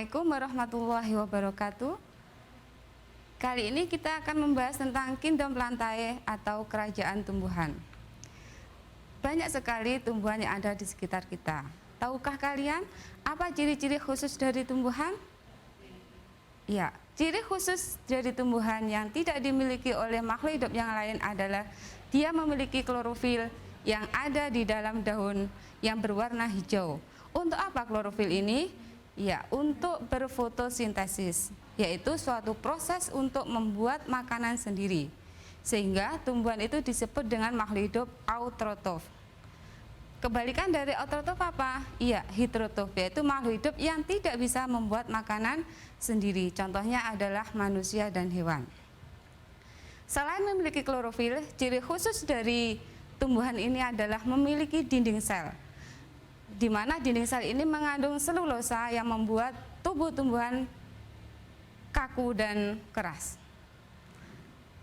Assalamualaikum warahmatullahi wabarakatuh. Kali ini kita akan membahas tentang Kingdom Plantae atau kerajaan tumbuhan. Banyak sekali tumbuhan yang ada di sekitar kita. Tahukah kalian apa ciri-ciri khusus dari tumbuhan? Ya, ciri khusus dari tumbuhan yang tidak dimiliki oleh makhluk hidup yang lain adalah dia memiliki klorofil yang ada di dalam daun yang berwarna hijau. Untuk apa klorofil ini? Ya, untuk berfotosintesis, yaitu suatu proses untuk membuat makanan sendiri. Sehingga tumbuhan itu disebut dengan makhluk hidup autotrof. Kebalikan dari autotrof apa? Iya, heterotrof, yaitu makhluk hidup yang tidak bisa membuat makanan sendiri. Contohnya adalah manusia dan hewan. Selain memiliki klorofil, ciri khusus dari tumbuhan ini adalah memiliki dinding sel, di mana dinding sel ini mengandung selulosa yang membuat tubuh tumbuhan kaku dan keras.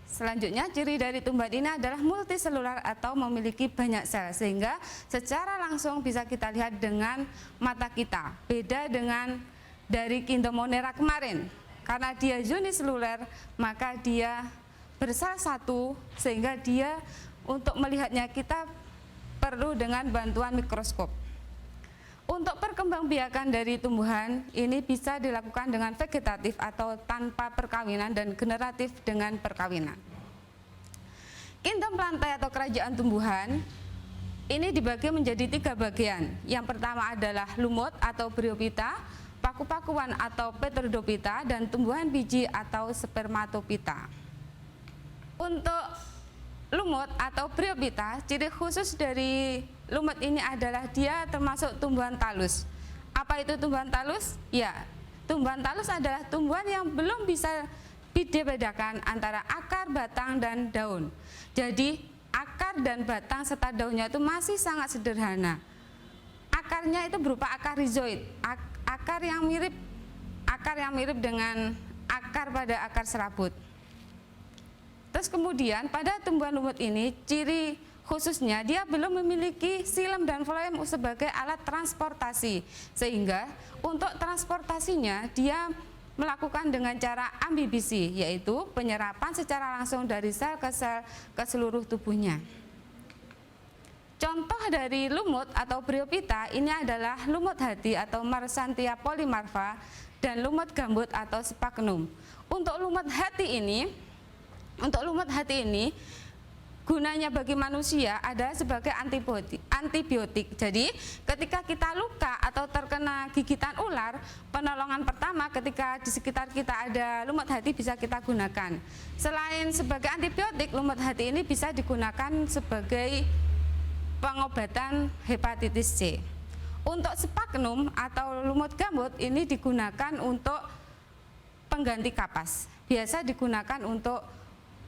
Selanjutnya, ciri dari tumbuhan ini adalah multiselular atau memiliki banyak sel, sehingga secara langsung bisa kita lihat dengan mata kita. Beda dengan dari Kingdom Monera kemarin, karena dia uniseluler, maka dia bersel satu, sehingga dia untuk melihatnya kita perlu dengan bantuan mikroskop. Untuk perkembangbiakan dari tumbuhan ini bisa dilakukan dengan vegetatif atau tanpa perkawinan dan generatif dengan perkawinan. Kingdom Plantae atau kerajaan tumbuhan ini dibagi menjadi 3 bagian. Yang pertama adalah lumut atau bryophyta, paku-pakuan atau pteridophyta, dan tumbuhan biji atau spermatophyta. Untuk lumut atau bryophyta, ciri khusus dari lumut ini adalah dia termasuk tumbuhan talus. Apa itu tumbuhan talus? Ya, tumbuhan talus adalah tumbuhan yang belum bisa dibedakan antara akar, batang, dan daun. Jadi akar dan batang serta daunnya itu masih sangat sederhana. Akarnya itu berupa akar rhizoid, akar yang mirip dengan akar pada akar serabut. Terus kemudian pada tumbuhan lumut ini ciri khususnya dia belum memiliki xilem dan floem sebagai alat transportasi, sehingga untuk transportasinya dia melakukan dengan cara ambibisi, yaitu penyerapan secara langsung dari sel ke sel ke seluruh tubuhnya. Contoh dari lumut atau bryophyta ini adalah lumut hati atau Marsanthia polymarva dan lumut gambut atau sphagnum. Untuk lumut hati ini gunanya bagi manusia adalah sebagai antibiotik. Jadi ketika kita luka atau terkena gigitan ular, penolongan pertama ketika di sekitar kita ada lumut hati bisa kita gunakan. Selain sebagai antibiotik, lumut hati ini bisa digunakan sebagai pengobatan hepatitis C. Untuk sphagnum atau lumut gambut ini digunakan untuk pengganti kapas. Biasa digunakan untuk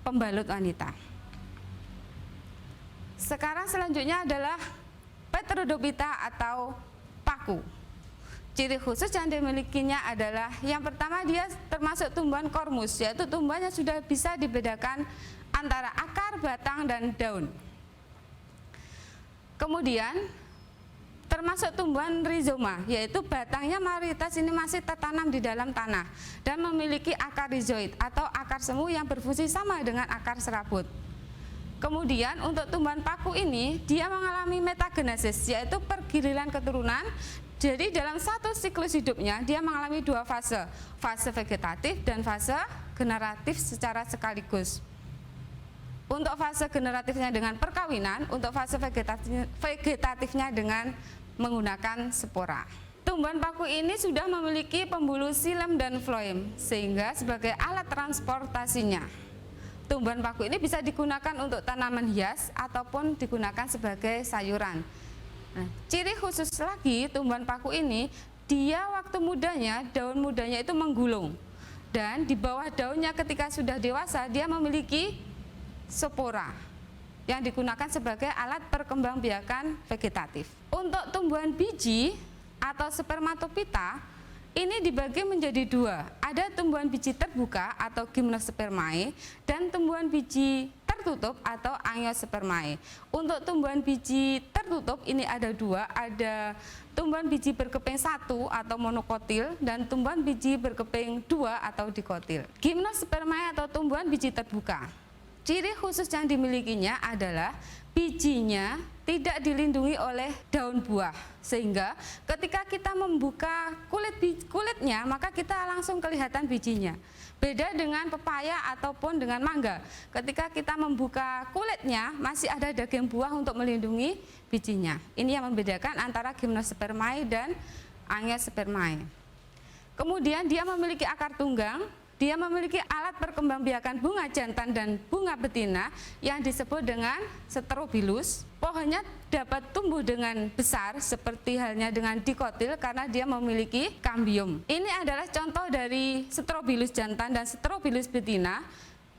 pembalut wanita. Sekarang selanjutnya adalah pteridophyta atau paku. Ciri khusus yang dimilikinya adalah yang pertama dia termasuk tumbuhan kormus, yaitu tumbuhan yang sudah bisa dibedakan antara akar, batang, dan daun. Kemudian termasuk tumbuhan rhizoma, yaitu batangnya mayoritas ini masih tertanam di dalam tanah dan memiliki akar rhizoid atau akar semu yang berfungsi sama dengan akar serabut. Kemudian untuk tumbuhan paku ini dia mengalami metagenesis, yaitu pergiliran keturunan. Jadi dalam satu siklus hidupnya dia mengalami 2 fase, fase vegetatif dan fase generatif secara sekaligus. Untuk fase generatifnya dengan perkawinan, untuk fase vegetatifnya dengan menggunakan spora. Tumbuhan paku ini sudah memiliki pembuluh xilem dan floem, sehingga sebagai alat transportasinya tumbuhan paku ini bisa digunakan untuk tanaman hias ataupun digunakan sebagai sayuran. Nah, ciri khusus lagi tumbuhan paku ini, dia waktu mudanya, daun mudanya itu menggulung, dan di bawah daunnya ketika sudah dewasa dia memiliki spora yang digunakan sebagai alat perkembangbiakan vegetatif. Untuk tumbuhan biji atau spermatophyta ini dibagi menjadi 2. Ada tumbuhan biji terbuka atau gymnospermae dan tumbuhan biji tertutup atau angiospermae. Untuk tumbuhan biji tertutup ini ada dua, ada tumbuhan biji berkeping 1 atau monokotil dan tumbuhan biji berkeping 2 atau dikotil. Gimnospermae atau tumbuhan biji terbuka. Ciri khusus yang dimilikinya adalah bijinya tidak dilindungi oleh daun buah, sehingga ketika kita membuka kulitnya maka kita langsung kelihatan bijinya. Beda dengan pepaya ataupun dengan mangga, ketika kita membuka kulitnya masih ada daging buah untuk melindungi bijinya. Ini yang membedakan antara Gimnospermae dan Angiospermae. Kemudian dia memiliki akar tunggang. Dia memiliki alat perkembangbiakan bunga jantan dan bunga betina yang disebut dengan strobilus. Pohonnya dapat tumbuh dengan besar seperti halnya dengan dikotil karena dia memiliki kambium. Ini adalah contoh dari strobilus jantan dan strobilus betina.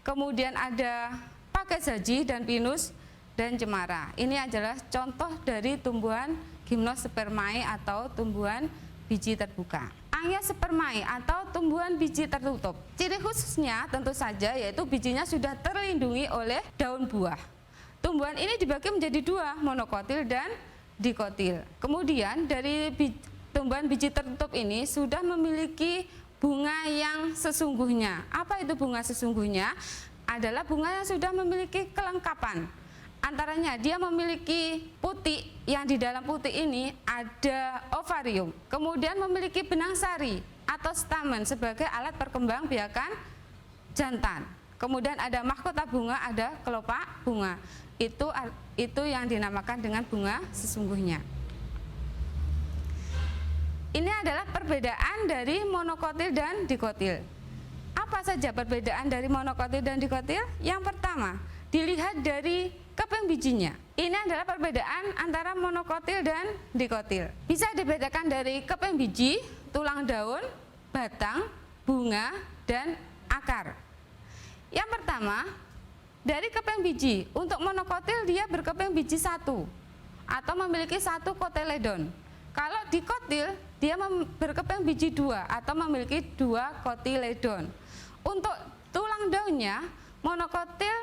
Kemudian ada pagesaji dan pinus dan cemara. Ini adalah contoh dari tumbuhan Gimnospermae atau tumbuhan biji terbuka. Angiospermae atau tumbuhan biji tertutup. Ciri khususnya tentu saja yaitu bijinya sudah terlindungi oleh daun buah. Tumbuhan ini dibagi menjadi dua, monokotil dan dikotil. Kemudian dari tumbuhan biji tertutup ini sudah memiliki bunga yang sesungguhnya. Apa itu bunga sesungguhnya? Adalah bunga yang sudah memiliki kelengkapan. Antaranya dia memiliki putik, yang di dalam putik ini ada ovarium, kemudian memiliki benang sari atau stamen sebagai alat perkembangbiakan jantan. Kemudian ada mahkota bunga, ada kelopak bunga. Itu yang dinamakan dengan bunga sesungguhnya. Ini adalah perbedaan dari monokotil dan dikotil. Apa saja perbedaan dari monokotil dan dikotil? Yang pertama, dilihat dari keping bijinya. Ini adalah perbedaan antara monokotil dan dikotil. Bisa dibedakan dari keping biji, tulang daun, batang, bunga, dan akar. Yang pertama, dari keping biji. Untuk monokotil dia berkeping biji 1 atau memiliki 1 kotiledon. Kalau dikotil dia berkeping biji 2 atau memiliki 2 kotiledon. Untuk tulang daunnya, monokotil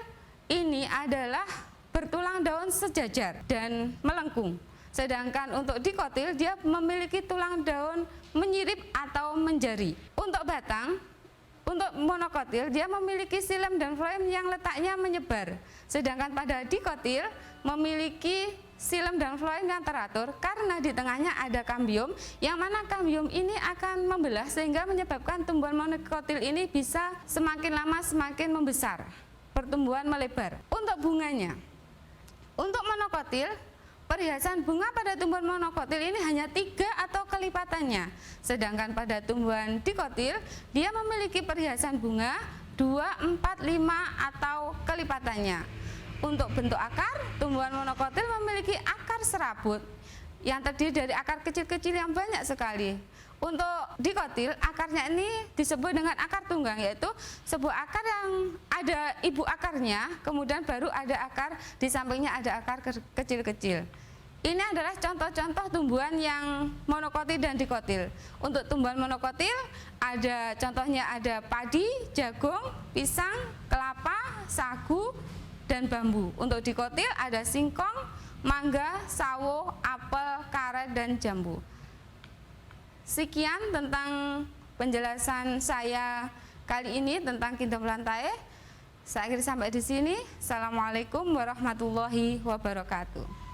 ini adalah bertulang daun sejajar dan melengkung. Sedangkan untuk dikotil dia memiliki tulang daun menyirip atau menjari. Untuk batang, untuk monokotil dia memiliki xilem dan floem yang letaknya menyebar. Sedangkan pada dikotil memiliki xilem dan floem yang teratur karena di tengahnya ada kambium, yang mana kambium ini akan membelah sehingga menyebabkan tumbuhan monokotil ini bisa semakin lama semakin membesar, pertumbuhan melebar. Untuk bunganya, untuk monokotil, perhiasan bunga pada tumbuhan monokotil ini hanya 3 atau kelipatannya. Sedangkan pada tumbuhan dikotil, dia memiliki perhiasan bunga 2, 4, 5 atau kelipatannya. Untuk bentuk akar, tumbuhan monokotil memiliki akar serabut yang terdiri dari akar kecil-kecil yang banyak sekali. Untuk dikotil, akarnya ini disebut dengan akar tunggang, yaitu sebuah akar yang ada ibu akarnya, kemudian baru ada akar, di sampingnya ada akar kecil-kecil. Ini adalah contoh-contoh tumbuhan yang monokotil dan dikotil. Untuk tumbuhan monokotil, ada contohnya ada padi, jagung, pisang, kelapa, sagu, dan bambu. Untuk dikotil ada singkong, mangga, sawo, apel, karet, dan jambu. Sekian tentang penjelasan saya kali ini tentang Kindomlantae. Saya akhiri sampai di sini. Assalamualaikum warahmatullahi wabarakatuh.